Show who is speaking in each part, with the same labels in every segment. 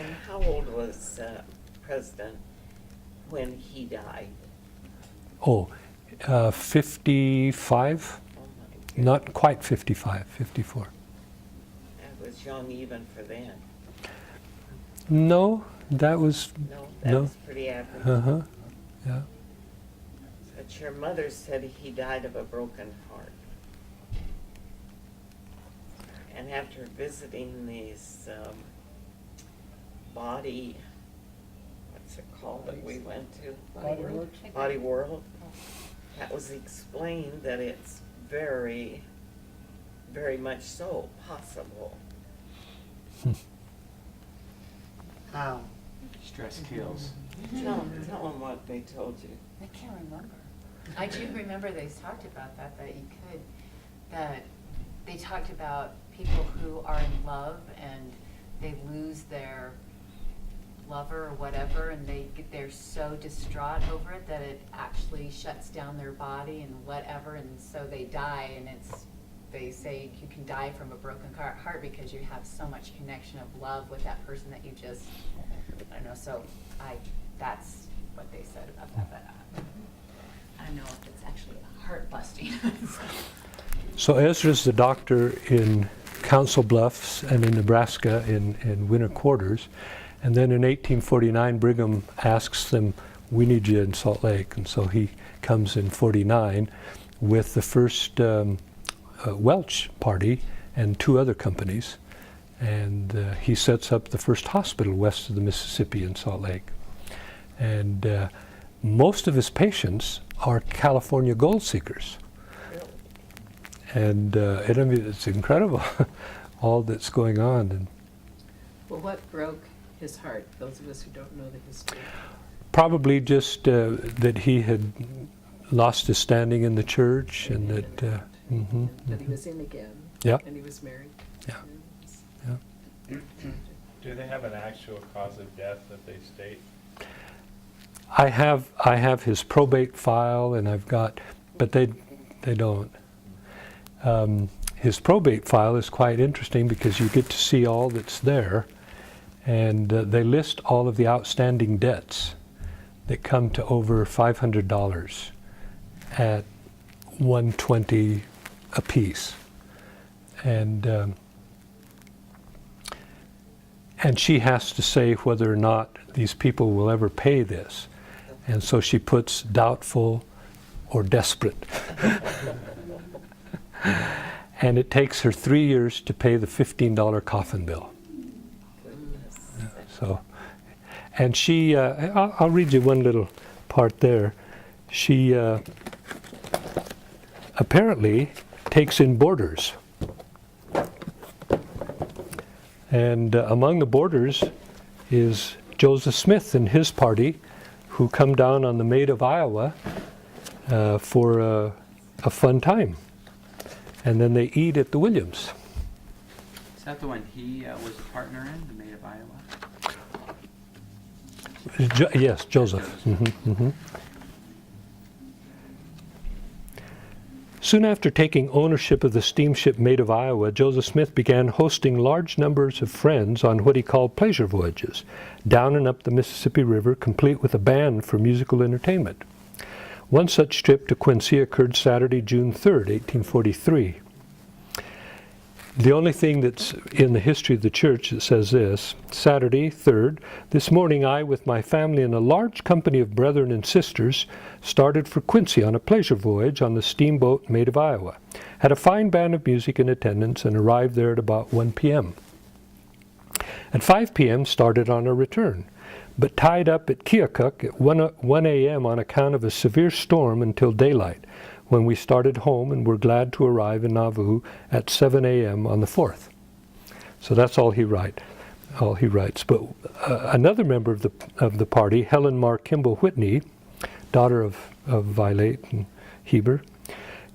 Speaker 1: And how old was President when he died?
Speaker 2: 55?
Speaker 1: Oh my goodness.
Speaker 2: Not quite 55, 54.
Speaker 1: That was young even for then.
Speaker 2: No, that was,
Speaker 1: No, that
Speaker 2: No.
Speaker 1: was pretty average.
Speaker 2: uh-huh, yeah.
Speaker 1: But your mother said he died of a broken heart. And after visiting these body, what's it called that we went to? Body World. That was explained that it's very, very much so possible. How?
Speaker 3: Stress kills.
Speaker 1: Tell them what they told you.
Speaker 4: I can't remember. I do remember they talked about that you could, that they talked about people who are in love and they lose their lover or whatever, and they're so distraught over it that it actually shuts down their body and whatever, and so they die, and they say you can die from a broken heart because you have so much connection of love with that person that you just, I don't know, so that's what they said about that, but I don't know if it's actually heart busting.
Speaker 2: So Ezra's the doctor in Council Bluffs and in Nebraska in winter quarters. And then in 1849, Brigham asks them, we need you in Salt Lake. And so he comes in 49 with the first Welch party and 2 other companies. And he sets up the first hospital west of the Mississippi in Salt Lake. And most of his patients are California gold seekers. And I mean, it's incredible, all that's going on. And
Speaker 5: Well, what broke his heart, those of us who don't know the history?
Speaker 2: probably just that he had lost his standing in the church, and that
Speaker 5: That he was in again.
Speaker 2: Yeah.
Speaker 5: And he was married.
Speaker 2: Yeah.
Speaker 5: Yeah.
Speaker 6: Do they have an actual cause of death that they state?
Speaker 2: I have his probate file, and I've got, but they don't. His probate file is quite interesting because you get to see all that's there, and they list all of the outstanding debts that come to over $500 at $120 a piece, and she has to say whether or not these people will ever pay this, and so she puts doubtful or desperate. And it takes her 3 years to pay the $15 coffin bill. So, and she, I'll read you one little part there. She apparently takes in boarders. And among the boarders is Joseph Smith and his party, who come down on the Maid of Iowa for a fun time. And then they eat at the Williams.
Speaker 3: Is that the one he was a partner in, the Maid of Iowa?
Speaker 2: Yes, Joseph. Soon after taking ownership of the steamship Maid of Iowa, Joseph Smith began hosting large numbers of friends on what he called pleasure voyages, down and up the Mississippi River, complete with a band for musical entertainment. One such trip to Quincy occurred Saturday, June 3rd, 1843. The only thing that's in the history of the church that says this: Saturday, 3rd, this morning I, with my family and a large company of brethren and sisters, started for Quincy on a pleasure voyage on the steamboat Maid of Iowa. Had a fine band of music in attendance and arrived there at about 1 p.m. At 5 p.m. started on our return, but tied up at Keokuk at 1 a.m. on account of a severe storm until daylight, when we started home and were glad to arrive in Nauvoo at 7 a.m. on the 4th. So that's all he writes. But another member of the party, Helen Mar Kimball Whitney, daughter of Violet and Heber,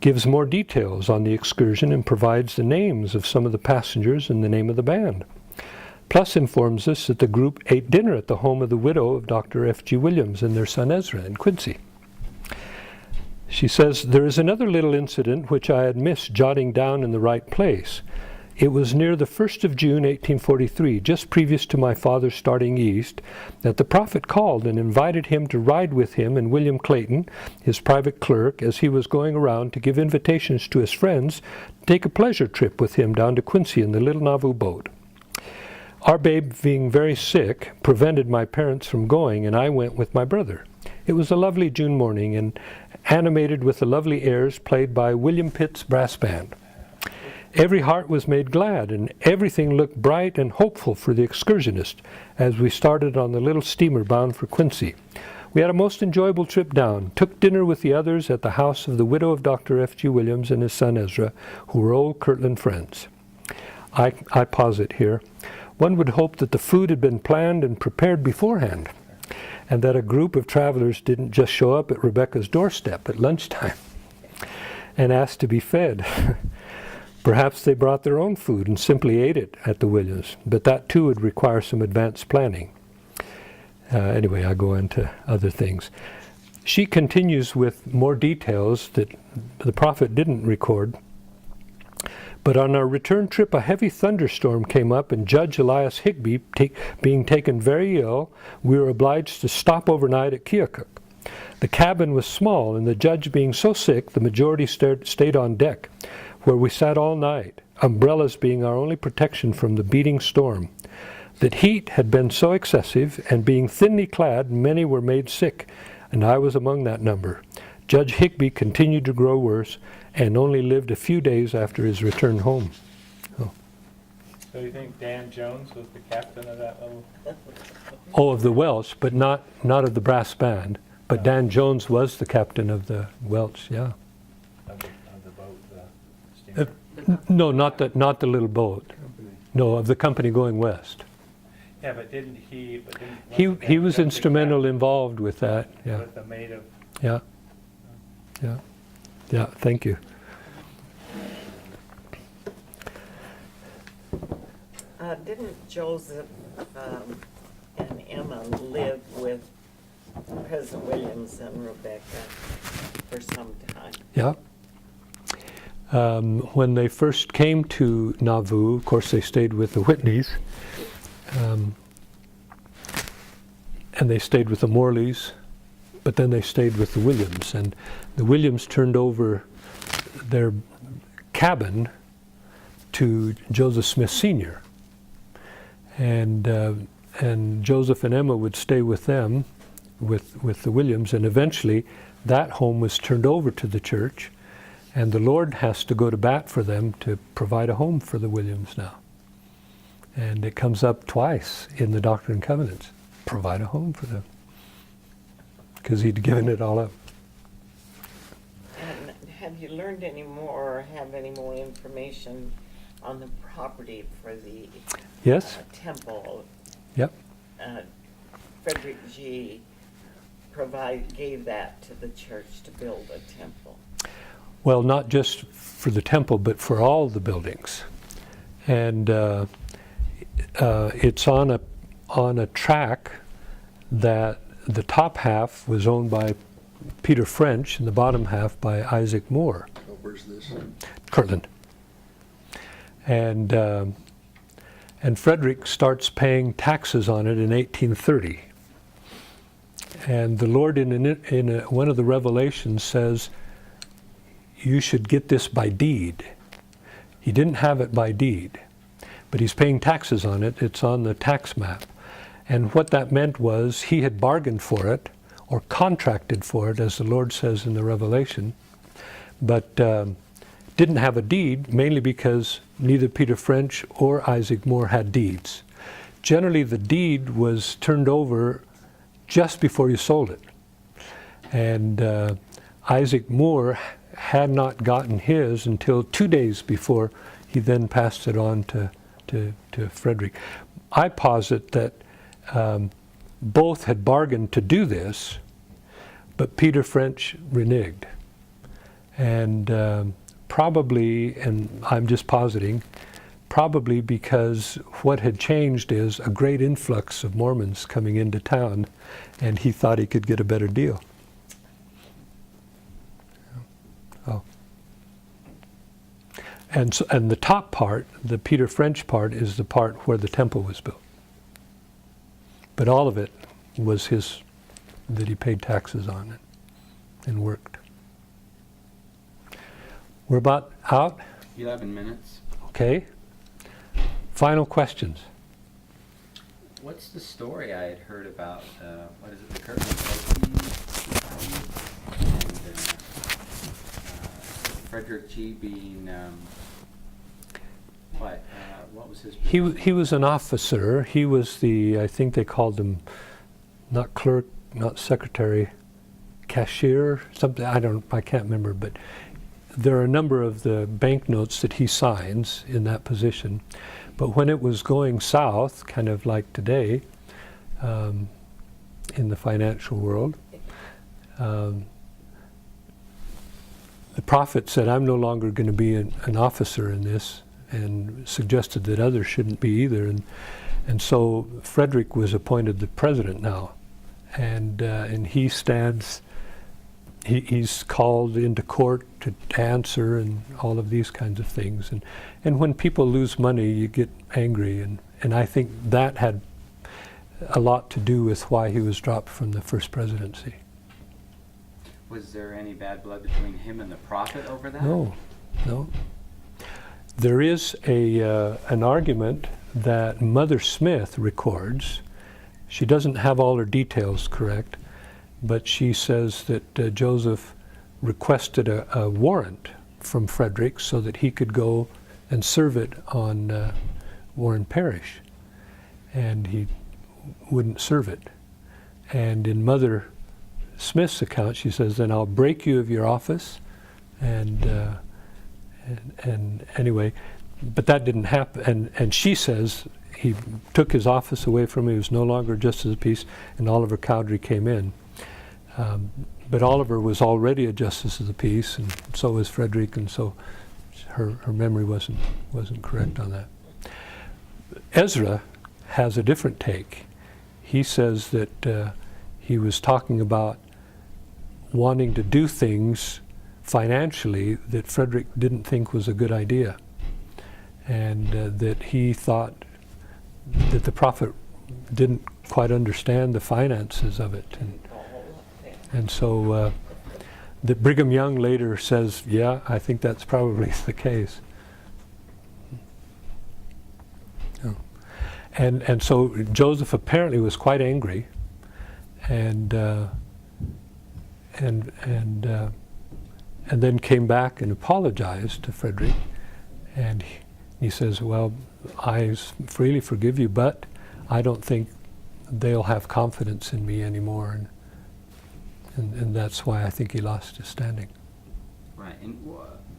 Speaker 2: gives more details on the excursion and provides the names of some of the passengers and the name of the band. Plus informs us that the group ate dinner at the home of the widow of Dr. F.G. Williams and their son Ezra in Quincy. She says, there is another little incident which I had missed jotting down in the right place. It was near the 1st of June, 1843, just previous to my father starting east, that the prophet called and invited him to ride with him and William Clayton, his private clerk, as he was going around to give invitations to his friends to take a pleasure trip with him down to Quincy in the little Nauvoo boat. Our babe, being very sick, prevented my parents from going, and I went with my brother. It was a lovely June morning and animated with the lovely airs played by William Pitt's brass band. Every heart was made glad, and everything looked bright and hopeful for the excursionist as we started on the little steamer bound for Quincy. We had a most enjoyable trip down, took dinner with the others at the house of the widow of Dr. F.G. Williams and his son Ezra, who were old Kirtland friends. I pause it here. One would hope that the food had been planned and prepared beforehand, and that a group of travelers didn't just show up at Rebecca's doorstep at lunchtime and ask to be fed. Perhaps they brought their own food and simply ate it at the Williams, but that too would require some advanced planning. Anyway, I go into other things. She continues with more details that the prophet didn't record. But on our return trip, a heavy thunderstorm came up, and Judge Elias Higbee, being taken very ill, we were obliged to stop overnight at Keokuk. The cabin was small, and the judge being so sick, the majority stayed on deck, where we sat all night, umbrellas being our only protection from the beating storm. The heat had been so excessive, and being thinly clad, many were made sick, and I was among that number. Judge Higbee continued to grow worse, and only lived a few days after his return home.
Speaker 6: So you think Dan Jones was the captain of that little?
Speaker 2: Oh, of the Welsh, but not of the brass band. But Dan Jones was the captain of the Welsh, yeah.
Speaker 6: Of the boat, the steamer?
Speaker 2: No, not the little boat. No, of the company going west.
Speaker 6: Yeah, but didn't he?
Speaker 2: He was instrumental involved with that. Yeah,
Speaker 6: With the maid of.
Speaker 2: yeah, yeah, yeah. Thank you.
Speaker 1: Didn't Joseph and Emma live with President Williams and Rebecca for some time?
Speaker 2: Yeah. When they first came to Nauvoo, of course, they stayed with the Whitneys, and they stayed with the Morleys, but then they stayed with the Williams. And the Williams turned over their cabin to Joseph Smith Sr. And Joseph and Emma would stay with them, with the Williams, and eventually that home was turned over to the church. And the Lord has to go to bat for them to provide a home for the Williams now. And it comes up twice in the Doctrine and Covenants. Provide a home for them. Because he'd given it all up.
Speaker 1: And have you learned any more or have any more information on the property for the
Speaker 2: Yes?
Speaker 1: temple?
Speaker 2: Yep.
Speaker 1: Frederick G. gave that to the church to build a temple.
Speaker 2: Well, not just for the temple, but for all the buildings. And it's on a track that the top half was owned by Peter French and the bottom half by Isaac Moore.
Speaker 7: Oh, where's this?
Speaker 2: Kirtland. And Frederick starts paying taxes on it in 1830. And the Lord in one of the revelations says, you should get this by deed. He didn't have it by deed, but he's paying taxes on it. It's on the tax map. And what that meant was he had bargained for it or contracted for it, as the Lord says in the Revelation, but didn't have a deed, mainly because neither Peter French or Isaac Moore had deeds. Generally, the deed was turned over just before you sold it. And Isaac Moore had not gotten his until 2 days before he then passed it on to Frederick. I posit that both had bargained to do this, but Peter French reneged. And probably, and I'm just positing, probably because what had changed is a great influx of Mormons coming into town, and he thought he could get a better deal. And the top part, the Peter French part, is the part where the temple was built. But all of it was his, that he paid taxes on it and worked. We're about out.
Speaker 3: 11 minutes.
Speaker 2: Okay. Final questions.
Speaker 3: What's the story I had heard about, what is it, the Curtin and Frederick G. being, what was his position?
Speaker 2: He was an officer. He was the, I think they called him, not clerk, not secretary, cashier, something, I can't remember, but there are a number of the banknotes that he signs in that position. But when it was going south, kind of like today, in the financial world, the prophet said, I'm no longer going to be an officer in this, and suggested that others shouldn't be either. And so Frederick was appointed the president now. And he stands, he's called into court to answer and all of these kinds of things. And when people lose money, you get angry. And I think that had a lot to do with why he was dropped from the first presidency.
Speaker 3: Was there any bad blood between him and the prophet over that?
Speaker 2: No. There is an argument that Mother Smith records. She doesn't have all her details correct, but she says that Joseph requested a warrant from Frederick so that he could go and serve it on Warren Parish, and he wouldn't serve it. And in Mother Smith's account, she says, then I'll break you of your office, and anyway, but that didn't happen. And she says he took his office away from him. He was no longer justice of the peace, and Oliver Cowdery came in. But Oliver was already a justice of the peace, and so was Frederick, and so her memory wasn't correct on that. Ezra has a different take. He says that he was talking about wanting to do things financially that Frederick didn't think was a good idea, and that he thought that the prophet didn't quite understand the finances of it. And so that Brigham Young later says, yeah, I think that's probably the case. Oh. And so Joseph apparently was quite angry, and then came back and apologized to Frederick, and he says, well, I freely forgive you, but I don't think they'll have confidence in me anymore, and that's why I think he lost his standing.
Speaker 3: Right, and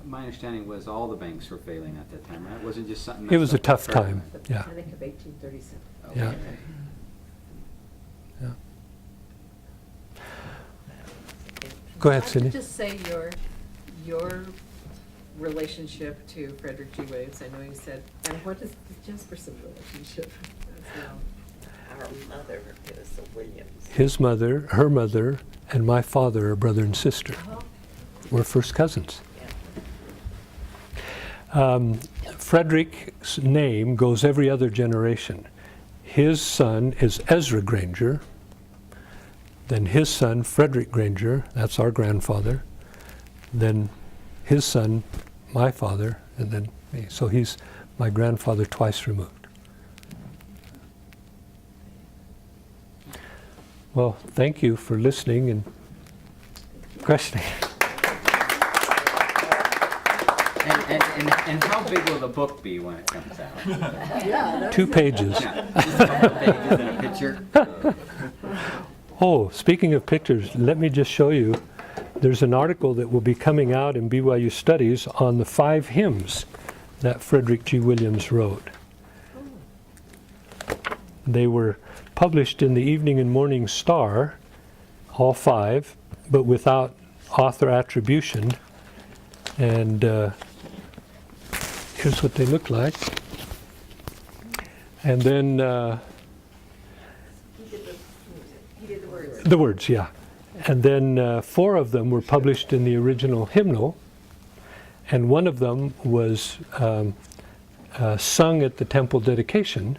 Speaker 3: my understanding was all the banks were failing at that time, right? It wasn't just something.
Speaker 2: It was a
Speaker 3: messed up
Speaker 2: tough
Speaker 3: with
Speaker 2: time,
Speaker 3: Frederick.
Speaker 2: yeah.
Speaker 5: I think of 1837.
Speaker 3: Okay.
Speaker 2: Yeah. Yeah. Go ahead,
Speaker 5: I'd like
Speaker 2: Cindy.
Speaker 5: to just say your relationship to Frederick G. Williams. I know you said, and what is the Jesperson relationship as well?
Speaker 1: Our mother is a Williams.
Speaker 2: His mother, her mother, and my father are brother and sister.
Speaker 5: Oh,
Speaker 2: We're first cousins.
Speaker 1: Yeah.
Speaker 2: Frederick's name goes every other generation. His son is Ezra Granger. Then his son, Frederick Granger, that's our grandfather. Then his son, my father, and then me. So he's my grandfather twice removed. Well, thank you for listening and questioning.
Speaker 3: And how big will the book be when it comes out?
Speaker 5: yeah.
Speaker 2: 2 pages.
Speaker 3: Yeah, just a couple pages and a picture.
Speaker 2: Oh, speaking of pictures, let me just show you. There's an article that will be coming out in BYU Studies on the 5 hymns that Frederick G. Williams wrote. They were published in the Evening and Morning Star, all 5, but without author attribution. And here's what they look like. And then
Speaker 5: He did the words.
Speaker 2: the words, yeah. And then 4 of them were published in the original hymnal, And one of them was sung at the temple dedication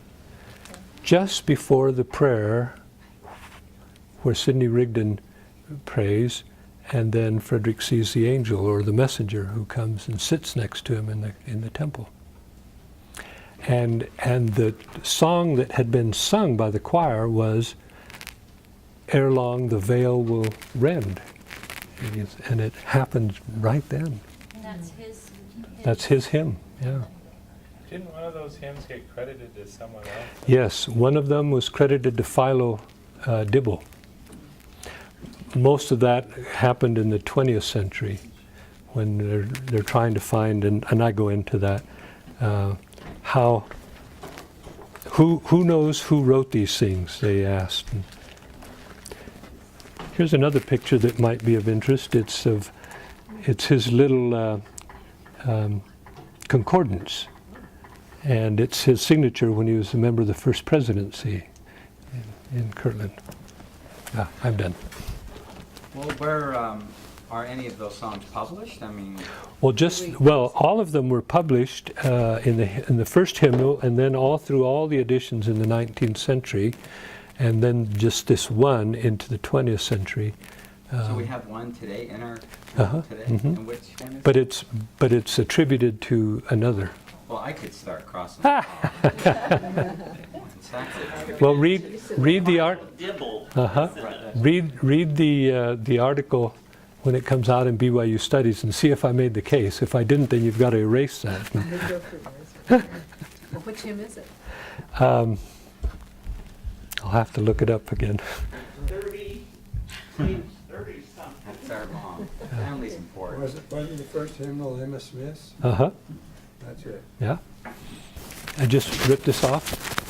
Speaker 2: just before the prayer where Sidney Rigdon prays, and then Frederick sees the angel or the messenger who comes and sits next to him in the temple. And the song that had been sung by the choir was, "Ere long the veil will rend." And it happened right then.
Speaker 7: And that's his.
Speaker 2: That's his hymn, yeah.
Speaker 6: Didn't one of those hymns get credited to someone else?
Speaker 2: Yes, one of them was credited to Philo Dibble. Most of that happened in the 20th century when they're trying to find, and I go into that, who knows who wrote these things, they asked. And here's another picture that might be of interest. It's his little concordance, and it's his signature when he was a member of the First Presidency in Kirtland. I'm done.
Speaker 3: Well, where are any of those songs published? I mean,
Speaker 2: Well, all of them were published in the first hymnal, and then all through all the editions in the 19th century, and then just this one into the 20th century.
Speaker 3: so we have one today in our today,
Speaker 2: mhm.
Speaker 3: and which one is
Speaker 2: But it's attributed to another.
Speaker 3: Well, I could start crossing them off. Exactly.
Speaker 2: Well, read the art.
Speaker 1: Dibble.
Speaker 2: Read the article when it comes out in BYU Studies and see if I made the case. If I didn't, then you've got to erase that.
Speaker 5: Well, which hymn is it?
Speaker 2: I'll have to look it up again.
Speaker 1: 30, page 30 something.
Speaker 3: That's our mom. Family's important.
Speaker 8: Wasn't the first hymnal Emma Smith's?
Speaker 2: Uh-huh,
Speaker 8: That's it.
Speaker 2: yeah. I just ripped this off.